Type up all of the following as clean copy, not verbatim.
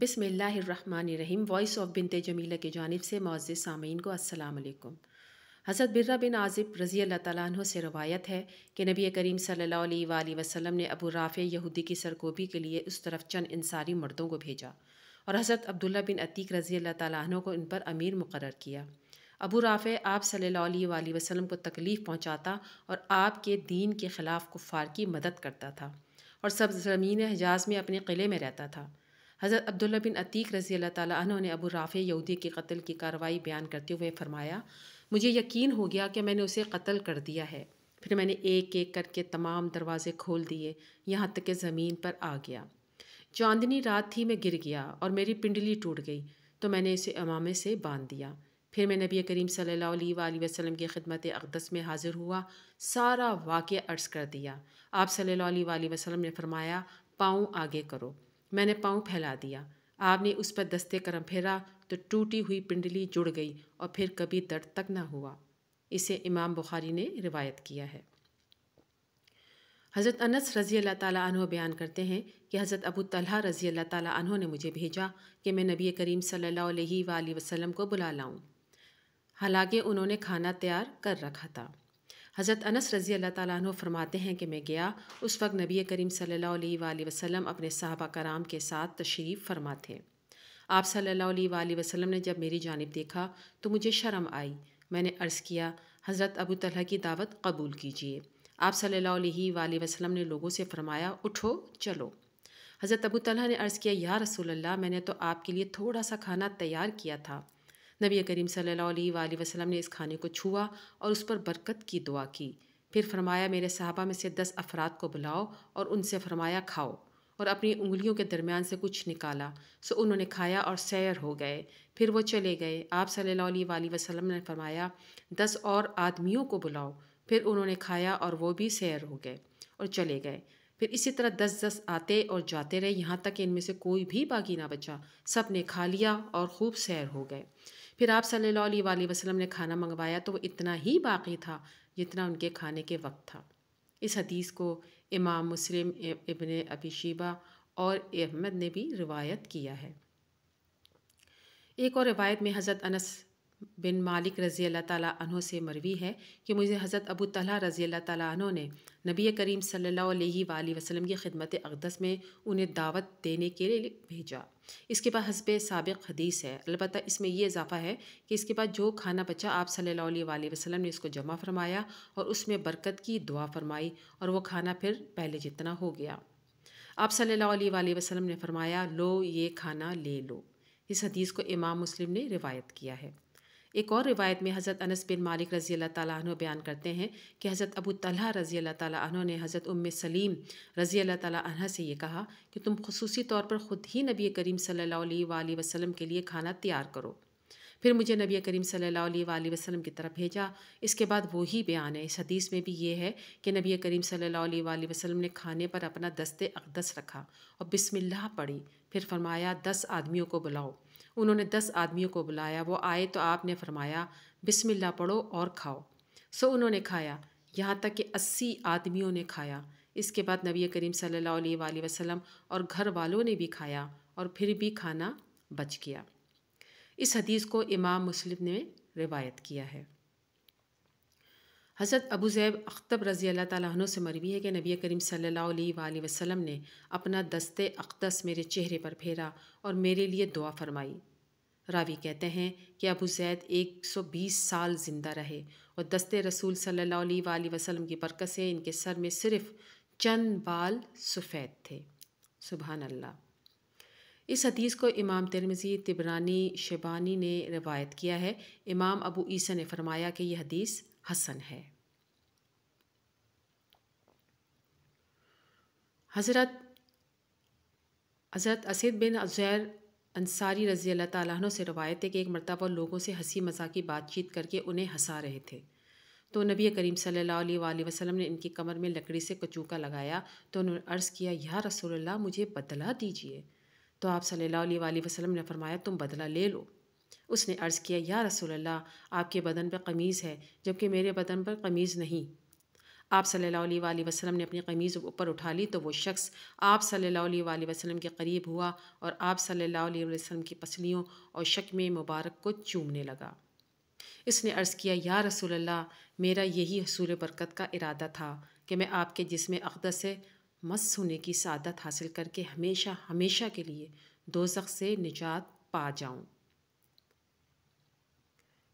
بسم اللہ الرحمن الرحیم۔ وائس آف بنت جمیلہ کی جانب سے معزز سامعین کو السلام علیکم۔ حضرت برہ بن عازب رضی اللہ تعالیٰ عنہ سے روایت ہے کہ نبی کریم صلی اللہ علیہ وآلہ وسلم نے ابو رافع یہودی کی سرکوبی کے لیے اس طرف چند انصاری مردوں کو بھیجا اور حضرت عبداللہ بن عتیق رضی اللہ تعالیٰ عنہ کو ان پر امیر مقرر کیا۔ ابو رافع آپ صلی اللہ علیہ وآلہ وسلم کو تکلیف پہنچاتا اور آپ کے دین کے خلاف کفار کی مدد کرتا تھا اور سرزمین حجاز میں اپنے قلعے میں رہتا تھا۔ حضرت عبداللہ بن عتیق رضی اللہ تعالیٰ عنہ نے ابو رافع یہودی کے قتل کی کارروائی بیان کرتے ہوئے فرمایا، مجھے یقین ہو گیا کہ میں نے اسے قتل کر دیا ہے۔ پھر میں نے ایک ایک کر کے تمام دروازے کھول دیے یہاں تک کہ زمین پر آ گیا۔ چاندنی رات تھی، میں گر گیا اور میری پنڈلی ٹوٹ گئی تو میں نے اسے امامے سے باندھ دیا۔ پھر میں نبی کریم صلی اللہ علیہ وآلہ وسلم کی خدمت اقدس میں حاضر ہوا، سارا واقعہ عرض کر دیا۔ آپ صلی اللہ علیہ وآلہ وسلم نے فرمایا، پاؤں آگے کرو۔ میں نے پاؤں پھیلا دیا۔ آپ نے اس پر دستے کرم پھیرا تو ٹوٹی ہوئی پنڈلی جڑ گئی اور پھر کبھی درد تک نہ ہوا۔ اسے امام بخاری نے روایت کیا ہے۔ حضرت انس رضی اللہ تعالیٰ عنہ بیان کرتے ہیں کہ حضرت ابو طلحہ رضی اللہ تعالیٰ عنہ نے مجھے بھیجا کہ میں نبی کریم صلی اللہ علیہ وآلہ وسلم کو بلا لاؤں، حالانکہ انہوں نے کھانا تیار کر رکھا تھا۔ حضرت انس رضی اللہ تعالیٰ عنہ فرماتے ہیں کہ میں گیا، اس وقت نبی کریم صلی اللہ علیہ وآلہ وسلم اپنے صحابہ کرام کے ساتھ تشریف فرما تھے۔ آپ صلی اللہ علیہ وآلہ وسلم نے جب میری جانب دیکھا تو مجھے شرم آئی۔ میں نے عرض کیا، حضرت ابو طلحہ کی دعوت قبول کیجیے۔ آپ صلی اللہ علیہ وآلہ وسلم نے لوگوں سے فرمایا، اٹھو چلو۔ حضرت ابو طلحہ نے عرض کیا، یا رسول اللہ، میں نے تو آپ کے لیے تھوڑا سا کھانا تیار کیا تھا۔ نبی کریم صلی اللہ علیہ وآلہ وسلم نے اس کھانے کو چھوا اور اس پر برکت کی دعا کی۔ پھر فرمایا، میرے صحابہ میں سے 10 افراد کو بلاؤ اور ان سے فرمایا کھاؤ، اور اپنی انگلیوں کے درمیان سے کچھ نکالا۔ سو انہوں نے کھایا اور سیر ہو گئے۔ پھر وہ چلے گئے۔ آپ صلی اللہ علیہ وآلہ وسلم نے فرمایا، 10 اور آدمیوں کو بلاؤ۔ پھر انہوں نے کھایا اور وہ بھی سیر ہو گئے اور چلے گئے۔ پھر اسی طرح 10 آتے اور جاتے رہے یہاں تک کہ ان میں سے کوئی بھی باقی نہ بچا، سب نے کھا لیا اور خوب سیر ہو گئے۔ پھر آپ صلی اللہ علیہ وآلہ وسلم نے کھانا منگوایا تو وہ اتنا ہی باقی تھا جتنا ان کے کھانے کے وقت تھا۔ اس حدیث کو امام مسلم، ابن ابی شیبہ اور احمد نے بھی روایت کیا ہے۔ ایک اور روایت میں حضرت انس بن مالک رضی اللہ تعالیٰ عنہ سے مروی ہے کہ مجھے حضرت ابو طلحہ رضی اللہ تعالیٰ عنہ نے نبی کریم صلی اللہ علیہ وآلہ وسلم کی خدمت اقدس میں انہیں دعوت دینے کے لیے بھیجا۔ اس کے بعد حسب سابق حدیث ہے، البتہ اس میں یہ اضافہ ہے کہ اس کے بعد جو کھانا بچا آپ صلی اللہ علیہ وآلہ وسلم نے اس کو جمع فرمایا اور اس میں برکت کی دعا فرمائی اور وہ کھانا پھر پہلے جتنا ہو گیا۔ آپ صلی اللہ علیہ وآلہ وسلم نے فرمایا، لو یہ کھانا لے لو۔ اس حدیث کو امام مسلم نے روایت کیا ہے۔ ایک اور روایت میں حضرت انس بن مالک رضی اللہ تعالیٰ عنہ بیان کرتے ہیں کہ حضرت ابو طلحہ رضی اللہ تعالیٰ عنہ نے حضرت سلیم رضی اللہ تعالیٰ عنہ سے یہ کہا کہ تم خصوصی طور پر خود ہی نبی کریم صلی اللہ علیہ وآلہ وسلم کے لیے کھانا تیار کرو۔ پھر مجھے نبی کریم صلی اللہ علیہ وآلہ وسلم کی طرف بھیجا۔ اس کے بعد وہی بیان ہے۔ اس حدیث میں بھی یہ ہے کہ نبی کریم صلی اللہ علیہ وآلہ وسلم نے کھانے پر اپنا دست اقدس رکھا اور بسم اللہ پڑھی۔ پھر فرمایا، 10 آدمیوں کو بلاؤ۔ انہوں نے 10 آدمیوں کو بلایا۔ وہ آئے تو آپ نے فرمایا، بسم اللہ پڑھو اور کھاؤ۔ سو انہوں نے کھایا، یہاں تک کہ 80 آدمیوں نے کھایا۔ اس کے بعد نبی کریم صلی اللہ علیہ وآلہ وسلم اور گھر والوں نے بھی کھایا اور پھر بھی کھانا بچ گیا۔ اس حدیث کو امام مسلم نے روایت کیا ہے۔ حضرت ابو ذئب اخطب رضی اللہ تعالیٰ عنہ سے مروی ہے کہ نبی کریم صلی اللہ علیہ وآلہ وسلم نے اپنا دست اقدس میرے چہرے پر پھیرا اور میرے لیے دعا فرمائی۔ راوی کہتے ہیں کہ ابو زید 120 سال زندہ رہے اور دست رسول صلی اللہ علیہ وآلہ وسلم کی برکت سے ان کے سر میں صرف چند بال سفید تھے۔ سبحان اللہ۔ اس حدیث کو امام ترمذی، طبرانی، شیبانی نے روایت کیا ہے۔ امام ابو عیسیٰ نے فرمایا کہ یہ حدیث حسن ہے۔ حضرت اسد بن عزیر انصاری رضی اللہ تعالیٰ عنہ سے روایت ہے کہ ایک مرتبہ لوگوں سے ہنسی مذاق کی بات چیت کر کے انہیں ہنسا رہے تھے، تو نبی کریم صلی اللہ علیہ وآلہ وسلم نے ان کی کمر میں لکڑی سے کچوکا لگایا تو انہوں نے عرض کیا، یا رسول اللہ، مجھے بدلہ دیجیے۔ تو آپ صلی اللہ علیہ وآلہ وسلم نے فرمایا، تم بدلہ لے لو۔ اس نے عرض کیا، یا رسول اللہ، آپ کے بدن پر قمیض ہے جبکہ میرے بدن پر قمیض نہیں۔ آپ صلی اللہ علیہ وآلہ وسلم نے اپنی قمیض اوپر اٹھا لی تو وہ شخص آپ صلی اللہ علیہ وآلہ وسلم کے قریب ہوا اور آپ صلی اللہ علیہ وسلم کی پسلیوں اور شکم مبارک کو چومنے لگا۔ اس نے عرض کیا، یا رسول اللہ، میرا یہی حصول برکت کا ارادہ تھا کہ میں آپ کے جسم اقدس سے مس ہونے کی سعادت حاصل کر کے ہمیشہ ہمیشہ کے لیے دوزخ سے نجات پا جاؤں۔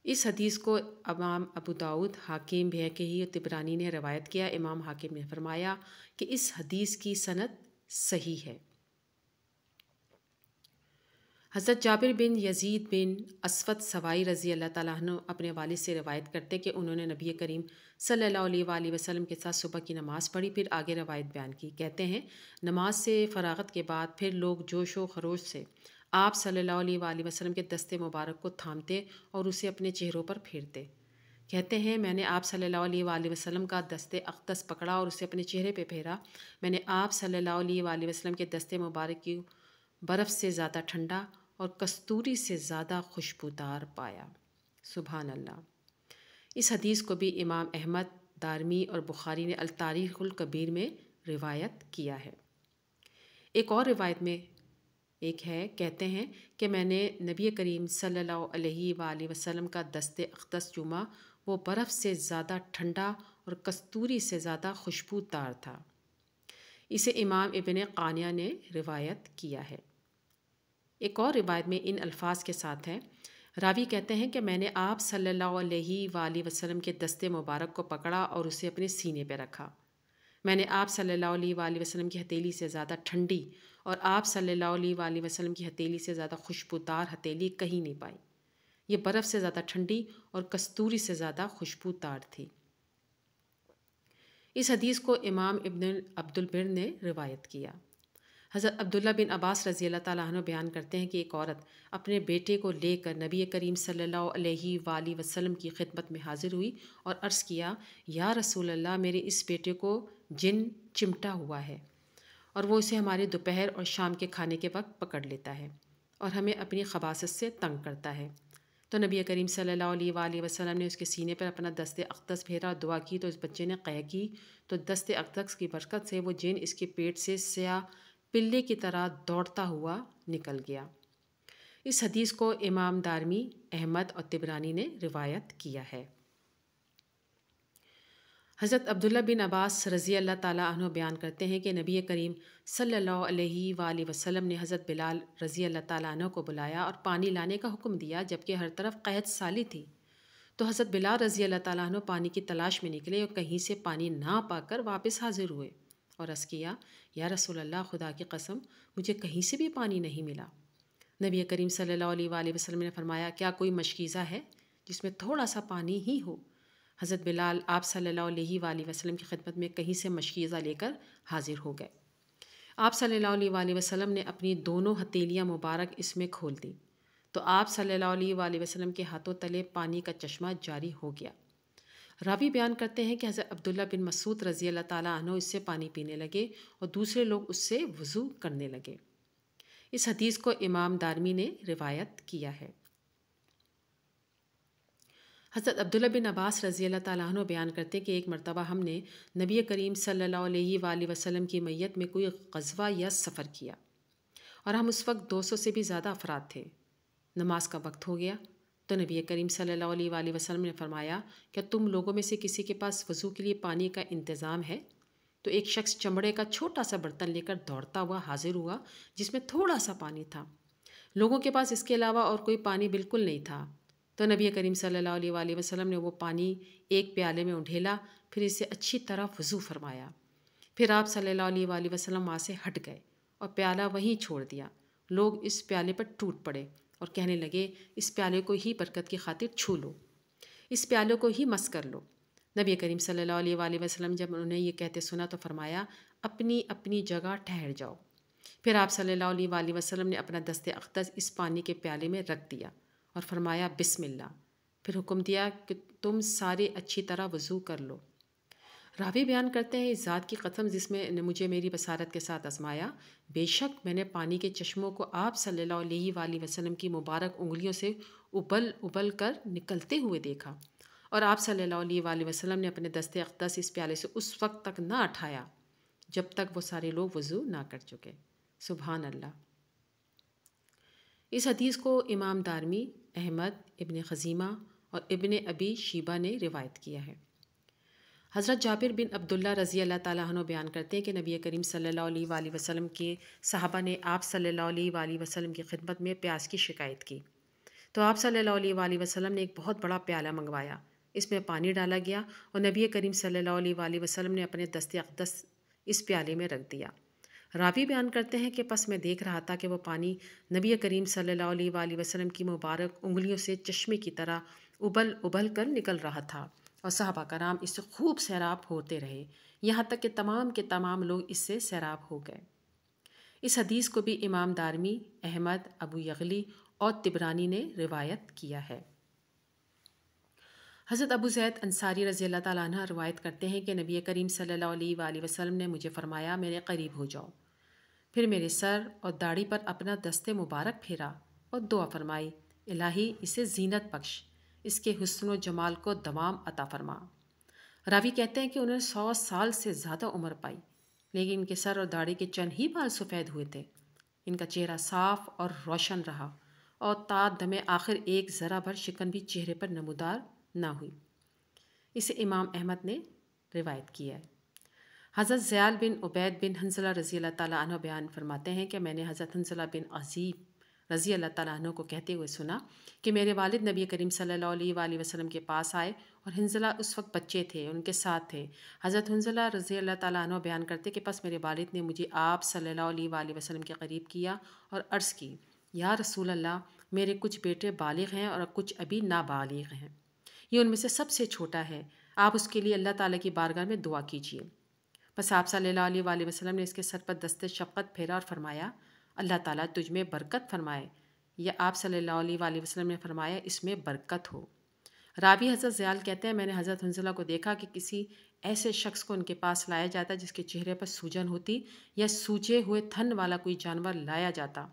اس حدیث کو امام ابو داؤد، حاکم، بہقی اور طبرانی نے روایت کیا۔ امام حاکم نے فرمایا کہ اس حدیث کی سند صحیح ہے۔ حضرت جابر بن یزید بن اسود سوائی رضی اللہ تعالیٰ عنہ اپنے والد سے روایت کرتے کہ انہوں نے نبی کریم صلی اللہ علیہ وآلہ وسلم کے ساتھ صبح کی نماز پڑھی، پھر آگے روایت بیان کی۔ کہتے ہیں نماز سے فراغت کے بعد پھر لوگ جوش و خروش سے آپ صلی اللہ علیہ وآلہ وسلم کے دست مبارک کو تھامتے اور اسے اپنے چہروں پر پھیرتے۔ کہتے ہیں میں نے آپ صلی اللہ علیہ وآلہ وسلم کا دست اقدس پکڑا اور اسے اپنے چہرے پہ پھیرا۔ میں نے آپ صلی اللہ علیہ وآلہ وسلم کے دست مبارک کی برف سے زیادہ ٹھنڈا اور کستوری سے زیادہ خوشبودار پایا۔ سبحان اللہ۔ اس حدیث کو بھی امام احمد، دارمی اور بخاری نے التاریخ الکبیر میں روایت کیا ہے۔ ایک اور روایت میں ایک ہے، کہتے ہیں کہ میں نے نبی کریم صلی اللہ علیہ وآلہ وسلم کا دست اقدس چوما، وہ برف سے زیادہ ٹھنڈا اور کستوری سے زیادہ خوشبودار تھا۔ اسے امام ابن قانیہ نے روایت کیا ہے۔ ایک اور روایت میں ان الفاظ کے ساتھ ہے، راوی کہتے ہیں کہ میں نے آپ صلی اللہ علیہ وآلہ وسلم کے دست مبارک کو پکڑا اور اسے اپنے سینے پہ رکھا۔ میں نے آپ صلی اللہ علیہ وآلہ وسلم کی ہتھیلی سے زیادہ ٹھنڈی اور آپ صلی اللہ علیہ وآلہ وسلم کی ہتھیلی سے زیادہ خوشبودار ہتھیلی کہیں نہیں پائی۔ یہ برف سے زیادہ ٹھنڈی اور کستوری سے زیادہ خوشبودار تھی۔ اس حدیث کو امام ابن عبد البر نے روایت کیا۔ حضرت عبداللہ بن عباس رضی اللہ تعالیٰ عنہ بیان کرتے ہیں کہ ایک عورت اپنے بیٹے کو لے کر نبی کریم صلی اللہ علیہ وآلہ وسلم کی خدمت میں حاضر ہوئی اور عرض کیا، یا رسول اللہ، میرے اس بیٹے کو جن چمٹا ہوا ہے اور وہ اسے ہمارے دوپہر اور شام کے کھانے کے وقت پکڑ لیتا ہے اور ہمیں اپنی خباثت سے تنگ کرتا ہے۔ تو نبی کریم صلی اللہ علیہ وآلہ وسلم نے اس کے سینے پر اپنا دست اقدس پھیرا اور دعا کی تو اس بچے نے قے کی، تو دست اقدس کی برکت سے وہ جن اس کے پیٹ سے سیاہ پلے کی طرح دوڑتا ہوا نکل گیا۔ اس حدیث کو امام دارمی، احمد اور طبرانی نے روایت کیا ہے۔ حضرت عبداللہ بن عباس رضی اللہ تعالیٰ عنہ بیان کرتے ہیں کہ نبی کریم صلی اللہ علیہ وآلہ وسلم نے حضرت بلال رضی اللہ تعالیٰ عنہ کو بلایا اور پانی لانے کا حکم دیا، جبکہ ہر طرف قحط سالی تھی۔ تو حضرت بلال رضی اللہ تعالیٰ عنہ پانی کی تلاش میں نکلے اور کہیں سے پانی نہ پا کر واپس حاضر ہوئے اور عرض کیا، یا رسول اللہ، خدا کی قسم مجھے کہیں سے بھی پانی نہیں ملا۔ نبی کریم صلی اللہ علیہ وآلہ وسلم نے فرمایا، کیا کوئی مشکیزہ ہے جس میں تھوڑا سا پانی ہی ہو؟ حضرت بلال آپ صلی اللہ علیہ وآلہ وسلم کی خدمت میں کہیں سے مشکیزہ لے کر حاضر ہو گئے۔ آپ صلی اللہ علیہ وآلہ وسلم نے اپنی دونوں ہتھیلیاں مبارک اس میں کھول دیں تو آپ صلی اللہ علیہ وآلہ وسلم کے ہاتھوں تلے پانی کا چشمہ جاری ہو گیا۔ راوی بیان کرتے ہیں کہ حضرت عبداللہ بن مسعود رضی اللہ تعالیٰ عنہ اس سے پانی پینے لگے اور دوسرے لوگ اس سے وضو کرنے لگے۔ اس حدیث کو امام دارمی نے روایت کیا ہے۔ حضرت عبداللہ بن عباس رضی اللہ تعالیٰ عنہ بیان کرتے کہ ایک مرتبہ ہم نے نبی کریم صلی اللہ علیہ وآلہ وسلم کی میت میں کوئی غزوہ یا سفر کیا اور ہم اس وقت 200 سے بھی زیادہ افراد تھے۔ نماز کا وقت ہو گیا تو نبی کریم صلی اللہ علیہ وآلہ وسلم نے فرمایا، کیا تم لوگوں میں سے کسی کے پاس وضو کے لیے پانی کا انتظام ہے؟ تو ایک شخص چمڑے کا چھوٹا سا برتن لے کر دوڑتا ہوا حاضر ہوا جس میں تھوڑا سا پانی تھا۔ لوگوں کے پاس اس کے علاوہ اور کوئی پانی بالکل نہیں تھا۔ تو نبی کریم صلی اللہ علیہ وآلہ وسلم نے وہ پانی ایک پیالے میں اڈھیلا، پھر اسے اچھی طرح وضو فرمایا۔ پھر آپ صلی اللہ علیہ وآلہ وسلم وہاں سے ہٹ گئے اور پیالہ وہیں چھوڑ دیا۔ لوگ اس پیالے پر ٹوٹ پڑے اور کہنے لگے، اس پیالے کو ہی برکت کی خاطر چھو لو، اس پیالے کو ہی مس کر لو۔ نبی کریم صلی اللہ علیہ وآلہ وسلم جب انہوں نے یہ کہتے سنا تو فرمایا، اپنی اپنی جگہ ٹھہر جاؤ۔ پھر آپ صلی اللہ علیہ وآلہ وسلم نے اپنا دست اقدس اس پانی کے پیالے میں رکھ دیا اور فرمایا، بسم اللہ۔ پھر حکم دیا کہ تم سارے اچھی طرح وضو کر لو۔ راوی بیان کرتے ہیں، اس ذات کی قسم جس میں نے مجھے میری بصارت کے ساتھ آزمایا، بے شک میں نے پانی کے چشموں کو آپ صلی اللہ علیہ وآلہ وسلم کی مبارک انگلیوں سے ابل ابل کر نکلتے ہوئے دیکھا اور آپ صلی اللہ علیہ وآلہ وسلم نے اپنے دست اقدس اس پیالے سے اس وقت تک نہ اٹھایا جب تک وہ سارے لوگ وضو نہ کر چکے۔ سبحان اللہ۔ اس حدیث کو امام دارمی، احمد، ابن خزیمہ اور ابن ابی شیبہ نے روایت کیا ہے۔ حضرت جابر بن عبداللہ رضی اللہ تعالیٰ عنہ بیان کرتے ہیں کہ نبی کریم صلی اللہ علیہ وآلہ وسلم کے صحابہ نے آپ صلی اللہ علیہ وآلہ وسلم کی خدمت میں پیاس کی شکایت کی، تو آپ صلی اللہ علیہ وآلہ وسلم نے ایک بہت بڑا پیالہ منگوایا، اس میں پانی ڈالا گیا اور نبی کریم صلی اللہ علیہ وآلہ وسلم نے اپنے دست اقدس اس پیالے میں رکھ دیا۔ راوی بیان کرتے ہیں کہ پس میں دیکھ رہا تھا کہ وہ پانی نبی کریم صلی اللہ علیہ وآلہ وسلم کی مبارک انگلیوں سے چشمے کی طرح ابل ابل کر نکل رہا تھا، اور صحابہ کرام اس سے خوب سیراب ہوتے رہے، یہاں تک کہ تمام کے تمام لوگ اس سے سیراب ہو گئے۔ اس حدیث کو بھی امام دارمی، احمد، ابو یغلی اور طبرانی نے روایت کیا ہے۔ حضرت ابو زید انصاری رضی اللہ تعالیٰ عنہ روایت کرتے ہیں کہ نبی کریم صلی اللہ علیہ وآلہ وسلم نے مجھے فرمایا، میرے قریب ہو جاؤ، پھر میرے سر اور داڑھی پر اپنا دست مبارک پھیرا اور دعا فرمائی، الہی اسے زینت بخش، اس کے حسن و جمال کو دوام عطا فرما۔ راوی کہتے ہیں کہ انہوں نے 100 سال سے زیادہ عمر پائی، لیکن ان کے سر اور داڑھی کے چند ہی بال سفید ہوئے تھے۔ ان کا چہرہ صاف اور روشن رہا اور تا دم آخر ایک ذرہ بھر شکن بھی چہرے پر نمودار نہ ہوئی۔ اسے امام احمد نے روایت کیا ہے۔ حضرت زیال بن عبید بن حنظلہ رضی اللہ تعالیٰ عنہ بیان فرماتے ہیں کہ میں نے حضرت حنظلہ بن عزیب رضی اللہ تعالیٰ عنہ کو کہتے ہوئے سنا کہ میرے والد نبی کریم صلی اللہ علیہ وآلہ وسلم کے پاس آئے اور حنظلہ اس وقت بچے تھے، ان کے ساتھ تھے۔ حضرت حنظلہ رضی اللہ تعالیٰ عنہ بیان کرتے کہ پس میرے والد نے مجھے آپ صلی اللہ علیہ وآلہ وسلم کے قریب کیا اور عرض کی، یا رسول اللہ، میرے کچھ بیٹے بالغ ہیں اور کچھ ابھی نابالغ ہیں، یہ ان میں سے سب سے چھوٹا ہے، آپ اس کے لیے اللہ تعالیٰ کی بارگاہ میں دعا کیجیے۔ بس آپ صلی اللہ علیہ وآلہ وسلم نے اس کے سر پر دست شفقت پھیرا اور فرمایا، اللہ تعالیٰ تجھ میں برکت فرمائے، یا آپ صلی اللہ علیہ وآلہ وسلم نے فرمایا، اس میں برکت ہو۔ راوی حضرت زیال کہتے ہیں، میں نے حضرت حنظلہ کو دیکھا کہ کسی ایسے شخص کو ان کے پاس لایا جاتا جس کے چہرے پر سوجن ہوتی، یا سوجے ہوئے تھن والا کوئی جانور لایا جاتا،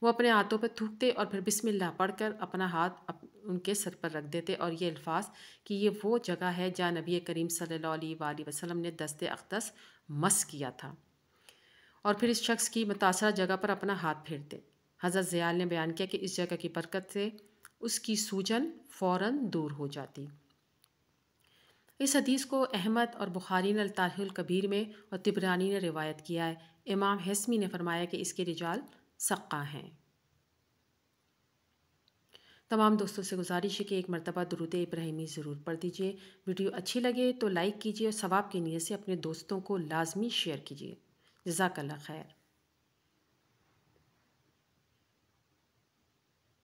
وہ اپنے ہاتھوں پر تھوکتے اور پھر بسم اللہ پڑھ کر اپنا ہاتھ ان کے سر پر رکھ دیتے، اور یہ الفاظ کہ یہ وہ جگہ ہے جہاں نبی کریم صلی اللہ علیہ وآلہ وسلم نے دست اقدس مس کیا تھا، اور پھر اس شخص کی متاثرہ جگہ پر اپنا ہاتھ پھیرتے۔ حضرت زیال نے بیان کیا کہ اس جگہ کی برکت سے اس کی سوجن فوراً دور ہو جاتی۔ اس حدیث کو احمد اور بخاری نے التاریخ الکبیر میں اور طبرانی نے روایت کیا ہے۔ امام حسمی نے فرمایا کہ اس کے رجال ثقہ ہیں۔ تمام دوستوں سے گزارش ہے کہ ایک مرتبہ درود ابراہیمی ضرور پڑھ دیجیے۔ ویڈیو اچھی لگے تو لائک کیجیے اور ثواب کی نیت سے اپنے دوستوں کو لازمی شیئر کیجیے۔ جزاک اللہ خیر۔